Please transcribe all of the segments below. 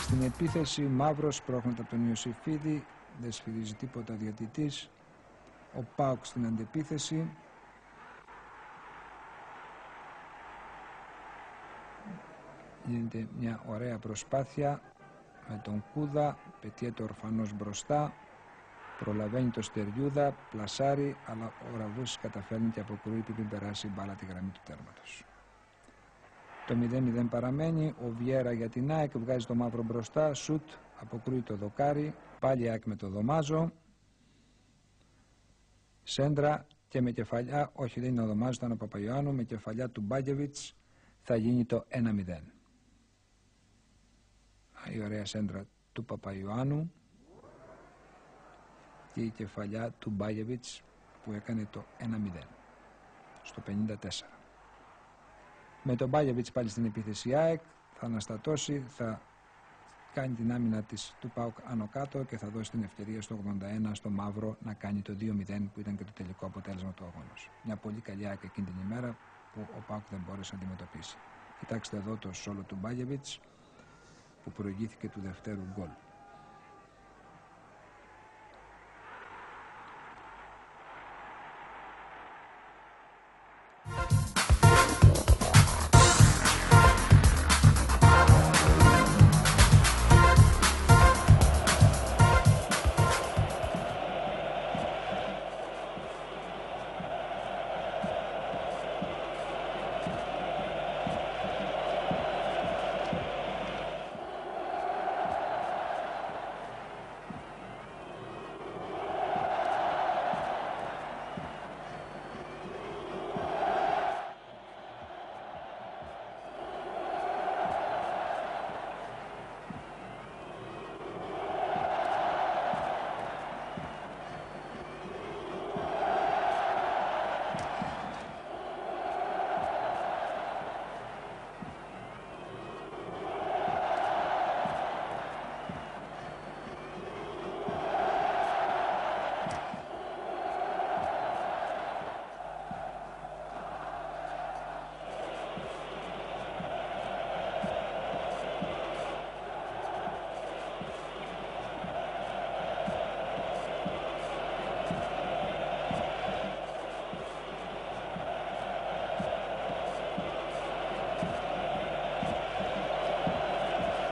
Στην επίθεση, Μαύρος πρόχνεται από τον Ιωσήφιδη, δεν σφυρίζει τίποτα διαιτητής. Ο ΠΑΟΚ στην αντεπίθεση. Γίνεται μια ωραία προσπάθεια με τον Κούδα, πετιέται ορφανός μπροστά, προλαβαίνει το Στεριούδα, πλασάρει, αλλά ο Ραβούσης καταφέρνει και αποκρούεται πριν περάσει η μπάλα τη γραμμή του τέρματος. Το 0-0 παραμένει, ο Βιέρα για την ΑΕΚ βγάζει το Μαύρο μπροστά, σουτ, αποκρούει το Δοκάρι, πάλι ΑΕΚ με το Δωμάζο, σέντρα και με κεφαλιά, όχι δεν είναι ο Δωμάζο, ήταν ο Παπαϊωάννου, με κεφαλιά του Μπάγεβιτς θα γίνει το 1-0. Η ωραία σέντρα του Παπαϊωάννου και η κεφαλιά του Μπάγεβιτς που έκανε το 1-0 στο 54. Με τον Μπάγεβιτς πάλι στην επίθεση ΑΕΚ θα αναστατώσει, θα κάνει την άμυνα της του ΠΑΟΚ άνω κάτω και θα δώσει την ευκαιρία στο 81 στο Μαύρο να κάνει το 2-0 που ήταν και το τελικό αποτέλεσμα του αγώνος. Μια πολύ καλή ΑΕΚ εκείνη την ημέρα που ο ΠΑΟΚ δεν μπόρεσε να αντιμετωπίσει. Κοιτάξτε εδώ το σόλο του Μπάγεβιτς που προηγήθηκε του δευτέρου γκολ.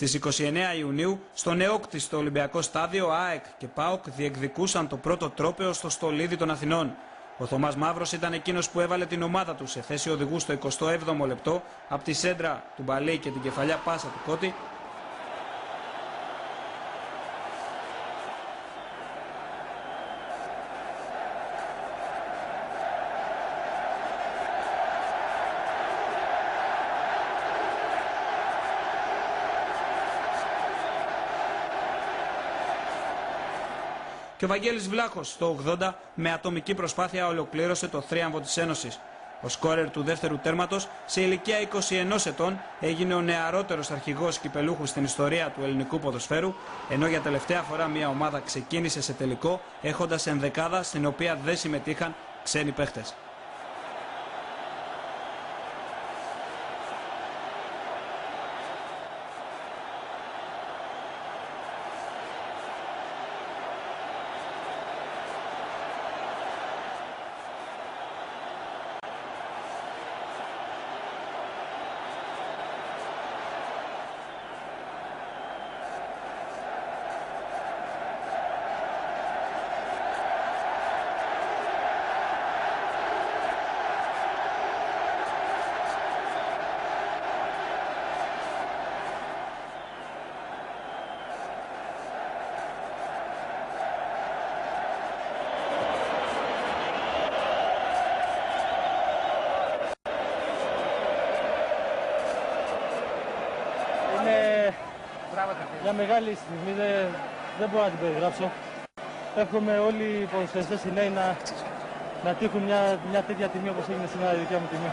Στις 29 Ιουνίου, στο νεόκτιστο Ολυμπιακό Στάδιο, ΑΕΚ και ΠΑΟΚ διεκδικούσαν το πρώτο τρόπαιο στο στολίδι των Αθηνών. Ο Θωμάς Μαύρος ήταν εκείνος που έβαλε την ομάδα του σε θέση οδηγού στο 27ο λεπτό από τη σέντρα του Μπαλέη και την κεφαλιά πάσα του Κώτη. Και ο Βαγγέλης Βλάχος στο 80 με ατομική προσπάθεια ολοκλήρωσε το θρίαμβο της Ένωσης. Ο σκόρερ του δεύτερου τέρματος σε ηλικία 21 ετών έγινε ο νεαρότερος αρχηγός κυπελούχου στην ιστορία του ελληνικού ποδοσφαίρου, ενώ για τελευταία φορά μια ομάδα ξεκίνησε σε τελικό έχοντας ενδεκάδα στην οποία δεν συμμετείχαν ξένοι παίχτες. Μια μεγάλη στιγμή, δεν μπορώ να την περιγράψω. Εύχομαι όλοι οι ποδοσφαιριστές οι νέοι να τύχουν μια τέτοια τιμή όπως έγινε σήμερα η δικιά μου τιμή.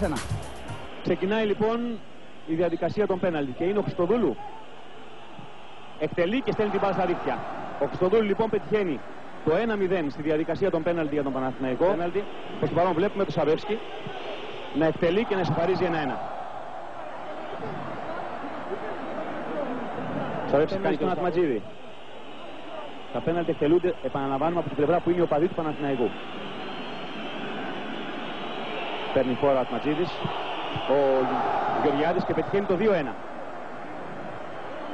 εσένα. Ξεκινάει λοιπόν η διαδικασία των πέναλτι και είναι ο Χριστοδούλου. Εκτελεί και στέλνει την μπάλα στα δίχτυα. Ο Χριστοδούλου λοιπόν πετυχαίνει το 1-0 στη διαδικασία των πέναλτι για τον Παναθηναϊκό. Πέναλτι. Προς το παρόν βλέπουμε τον Σαβεύσκι να εκτελεί και να ισοφαρίζει 1-1. Ο Σαβεύσκι κάνει τον Ατματζίδη. Τα πέναλτι εκτελούνται, επαναλαμβάνουμε, από την πλευρά που είναι ο παδί του Παναθηναϊκού. Παίρνει φόρα ο Ατματζίδης, ο Γεωργιάδης και πετυχαίνει το 2-1.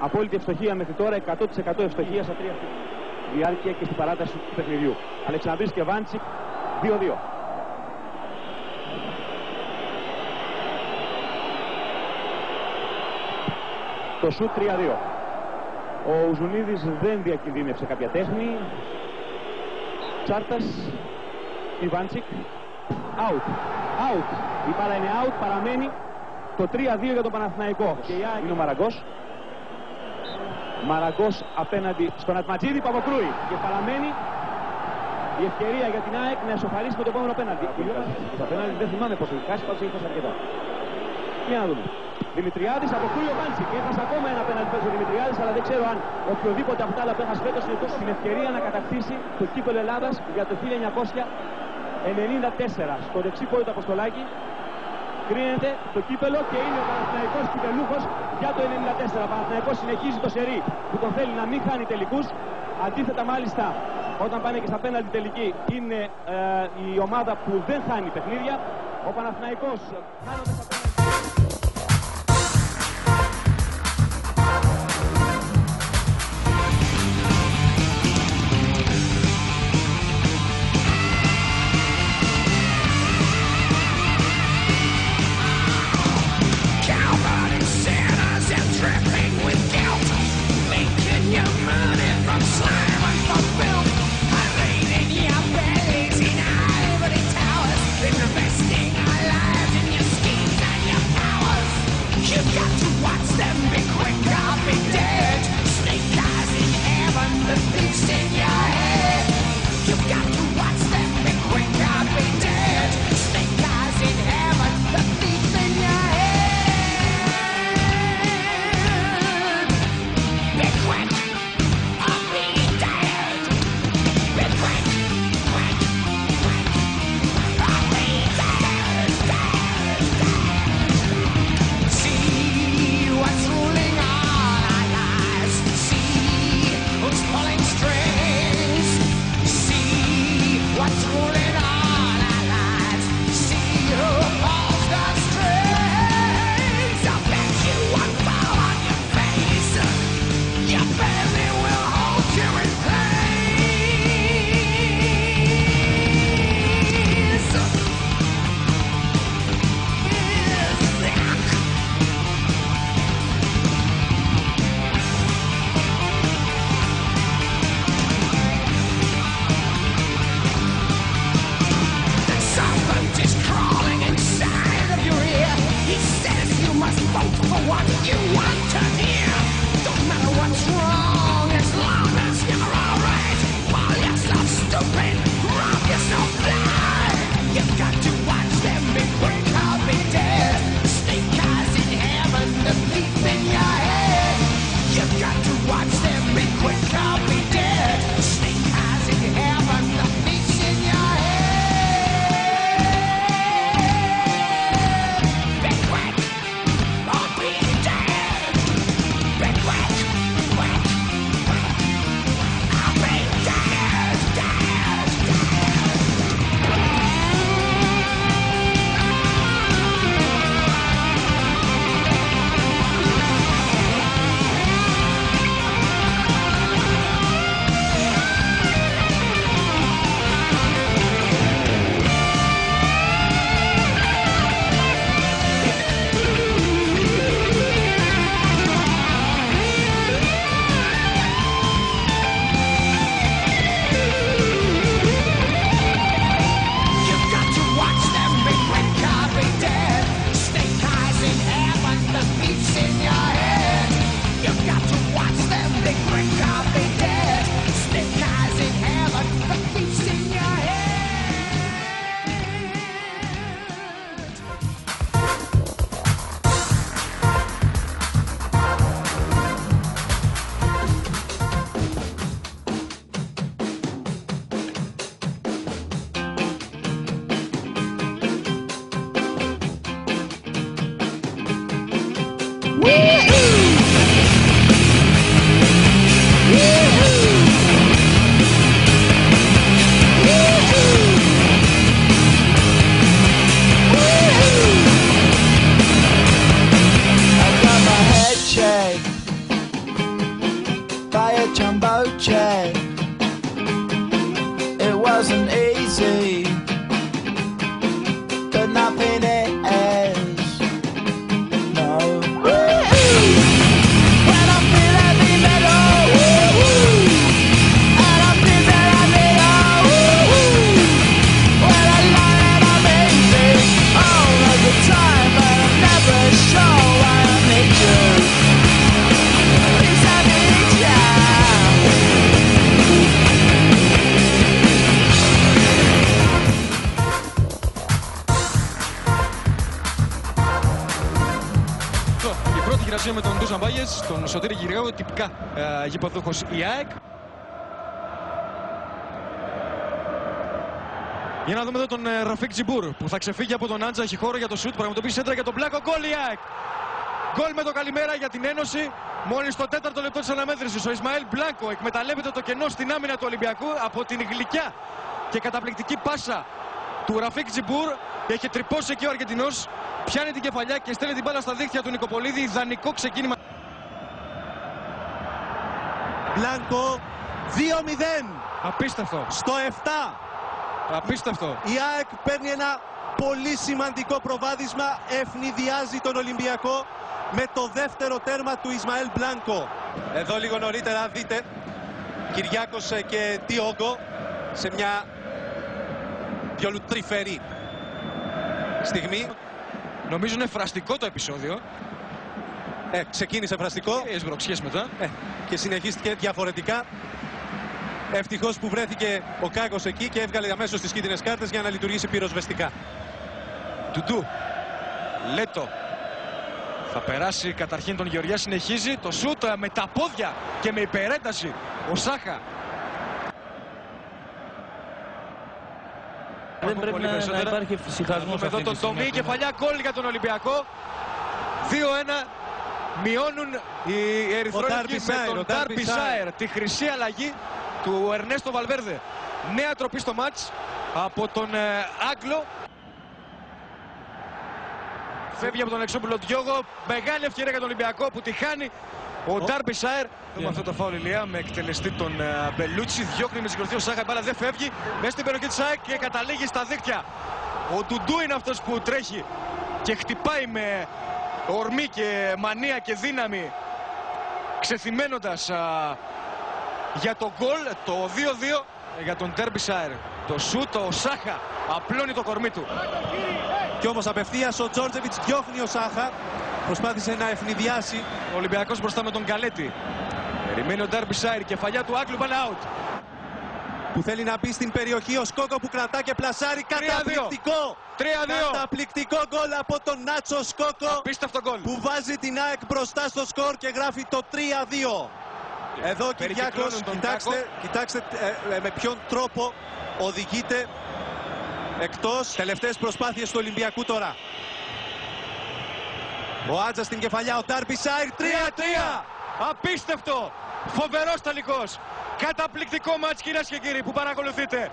Απόλυτη ευστοχία μέχρι τώρα, 100% ευστοχία στα 3 διάρκεια και στην παράταση του παιχνιδιού. Αλεξανδρής και Βάντσικ, 2-2. Το σουτ 3-2. Ο Ουζουνίδης δεν διακινδύνευσε κάποια τέχνη. Τσάρτας, Ιβάντσικ, out. Η μπάλα είναι out, παραμένει το 3-2 για τον Παναθηναϊκό. Και είναι ο Μαραγκός. Μαραγκός απέναντι στον Ατματζίδη που αποκρούει. Και παραμένει η ευκαιρία για την ΑΕΚ να εσωφαρίσει με το επόμενο πέναλτι. Το πέναλτι δεν θυμάμαι πόσο έχει χάσει, πάντως έχει χάσει αρκετά. Για να δούμε. Δημητριάδης, αποκρούει ο Βάντσικ. Έχασε ακόμα ένα πέναλτι πίσω ο Δημητριάδης, αλλά δεν ξέρω αν οποιοδήποτε από τα άλλα που έχασε φέτος είναι τόσο στην ευκαιρία να κατακτήσει το κύπελλο Ελλάδας για το 1994. Στο δεξί πόδι του Αποστολάκη κρίνεται το κύπελλο και είναι ο Παναθηναϊκός κυπελούχος για το 1994. Ο Παναθηναϊκός συνεχίζει το σερί που τον θέλει να μην χάνει τελικούς. Αντίθετα μάλιστα όταν πάνε και στα πέναλτι τελική είναι η ομάδα που δεν χάνει παιχνίδια. Ο Παναθηναϊκός χάνοντας στα πέναλτι. Pulling strings. wasn't easy, but nothing is. No. When I feel heavy metal, and I feel that I need when I lie and I'm easy all of the time, but I'm never sure why I need you. Please I need you. Η πρώτη γυρασία με τον Ντούζαν Μπάγιες, τον Σωτήρη Γυριάου, τυπικά γηπεδούχος η ΑΕΚ. Για να δούμε εδώ τον Ραφίκ Τζιμπούρ που θα ξεφύγει από τον Άντζα, έχει χώρο για το σουτ, πραγματοποιεί σέντρα για τον Μπλάκο, γκολ η ΑΕΚ. Γκολ με το καλημέρα για την Ένωση, μόλις στο 4ο λεπτό της αναμέτρησης. Ο Ισμαήλ Μπλάνκο εκμεταλλεύεται το κενό στην άμυνα του Ολυμπιακού από την γλυκιά και καταπληκτική πάσα του Ραφίκ Τζιμπούρ. Έχει τρυπώσει εκεί ο Αργεντινός, πιάνει την κεφαλιά και στέλνει την μπάλα στα δίχτυα του Νικοπολίδη. Ιδανικό ξεκίνημα. Μπλάνκο 2-0. Απίστευτο. Στο 7. Απίστευτο. Η ΑΕΚ παίρνει ένα πολύ σημαντικό προβάδισμα. Ευνηδιάζει τον Ολυμπιακό με το δεύτερο τέρμα του Ισμαήλ Μπλάνκο. Εδώ λίγο νωρίτερα δείτε Κυριάκος και Τιόγκο σε μια τρυφερή στιγμή. Νομίζω είναι φραστικό το επεισόδιο. Ξεκίνησε φραστικό. Εσβροξιές μετά. Και συνεχίστηκε διαφορετικά. Ευτυχώς που βρέθηκε ο Κάκος εκεί και έβγαλε αμέσως τις κίτρινες κάρτες για να λειτουργήσει πυροσβεστικά. Ντουντού. Λέτο. Θα περάσει καταρχήν τον Γεωργιά, συνεχίζει το σούτ με τα πόδια και με υπερένταση ο Σάχα. Δεν πρέπει να υπάρχει φυσικασμός. Εδώ τον Τομί, κεφαλιά, γκολ για τον Ολυμπιακό. 2-1. Μειώνουν οι ερυθρόλευκοι με τον Ντάρμπι Σάιρ τη χρυσή αλλαγή του Ερνέστο Βαλβέρδε. Νέα τροπή στο μάτς από τον Άγγλο. Φεύγει από τον Αλεξόπουλο Διόγο. Μεγάλη ευκαιρία για τον Ολυμπιακό που τη χάνει ο Ντάρμπι Σάιρ. Με αυτό το φάουλ Ηλία με εκτελεστή τον Μπελούτσι. Διώχνει με συγκροθεί ο Σάχα. Η μπάλα δεν φεύγει. Μέσα στην περιοχή της ΑΕΚ και καταλήγει στα δίκτυα. Ο Ντουντού είναι αυτός που τρέχει και χτυπάει με ορμή και μανία και δύναμη, ξεθυμένοντας για το γκολ, το 2-2 για τον Ντάρμπι Σάιρ. Το σούτ, ο Σάχα απλώνει το κορμί του. Και όμως απευθείας ο Τζόρτζεβιτς διώχνει ο Σάχα. Προσπάθησε να ευνηδιάσει. Ο Ολυμπιακός μπροστά με τον Καλέτη. Περιμένει ο Ντάρμπι Σάιρ, κεφαλιά του Άγγλου, μπάλα out. Που θέλει να μπει στην περιοχή, ο Σκόκο που κρατά και πλασάρει. Καταπληκτικό! 3-2. Καταπληκτικό γκολ από τον Νάτσο Σκόκο. Απίστευτο γκολ. Που βάζει την ΑΕΚ μπροστά στο σκορ και γράφει το 3-2. Εδώ ο Κυριάκος, κοιτάξτε με ποιον τρόπο οδηγείται εκτός. Τελευταίες προσπάθειες του Ολυμπιακού τώρα. Ο Άτζα στην κεφαλιά, ο Ντάρμπι Σάιρ, 3-3. Απίστευτο! Φοβερός τελικός! Καταπληκτικό μάτς, κυρίες και κύριοι, που παρακολουθείτε.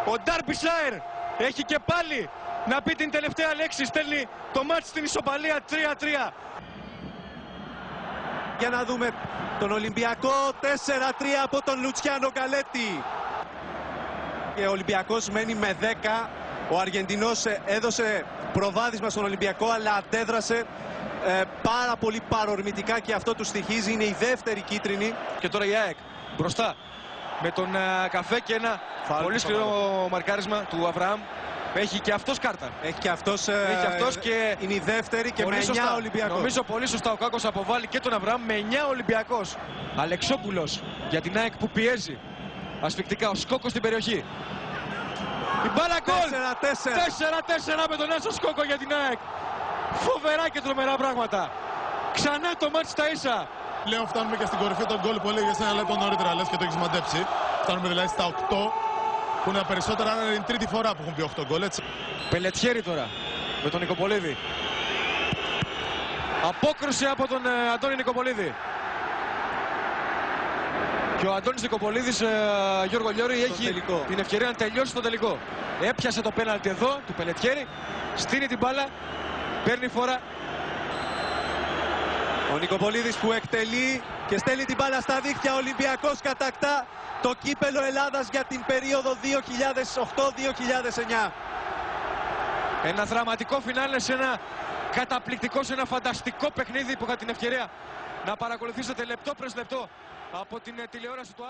Ο Ντάρμπι Σάιρ έχει και πάλι να πει την τελευταία λέξη. Στέλνει το μάτς στην ισοπαλία 3-3. Για να δούμε τον Ολυμπιακό, 4-3 από τον Λουτσιάνο Καλέτη. Και ο Ολυμπιακός μένει με 10. Ο Αργεντινός έδωσε προβάδισμα στον Ολυμπιακό, αλλά αντέδρασε πάρα πολύ παρορμητικά και αυτό του στοιχίζει. Είναι η δεύτερη κίτρινη. Και τώρα η ΑΕΚ μπροστά με τον Καφέ και ένα πολύ σκληρό μαρκάρισμα του Αβραάμ. Έχει και αυτός κάρτα. Έχει και αυτός, και είναι η δεύτερη και με 9 Ολυμπιακός. Νομίζω πολύ σωστά ο Κάκος αποβάλλει και τον Αβραάμ με 9 Ολυμπιακός. Αλεξόπουλος για την ΑΕΚ που πιέζει ασφικτικά. Ο Σκόκος στην περιοχή. Η μπάλα γκολ! 4-4 με τον Άσο Σκόκο για την ΑΕΚ. Φοβερά και τρομερά πράγματα. Ξανά το μάτς στα ίσα. Πλέον φτάνουμε και στην κορυφή των γκολ που έλεγες ένα λεπτό νωρίτερα, λες και το έχεις μαντέψει. Φτάνουμε δηλαδή στα 8, που είναι τα περισσότερα, είναι η τρίτη φορά που έχουν πει 8 γκολ, έτσι. Πελετιέρη τώρα με τον Νικοπολίδη. Απόκρουση από τον Αντώνη Νικοπολίδη. Και ο Αντώνης Νικοπολίδης, Γιώργο Λιώρη, έχει τελικό. την ευκαιρία να τελειώσει το τελικό. Έπιασε το πέναλτι εδώ του Πελετιέρη, στείνει την μπάλα, παίρνει φορά. Ο Νικοπολίδης που εκτελεί και στέλνει την μπάλα στα δίχτυα. Ο Ολυμπιακός κατακτά το κύπελο Ελλάδας για την περίοδο 2008-2009. Ένα δραματικό φινάλε σε ένα καταπληκτικό, σε ένα φανταστικό παιχνίδι που είχα την ευκαιρία να παρακολουθήσετε λεπτό προς λεπτό από την τηλεόραση του Α.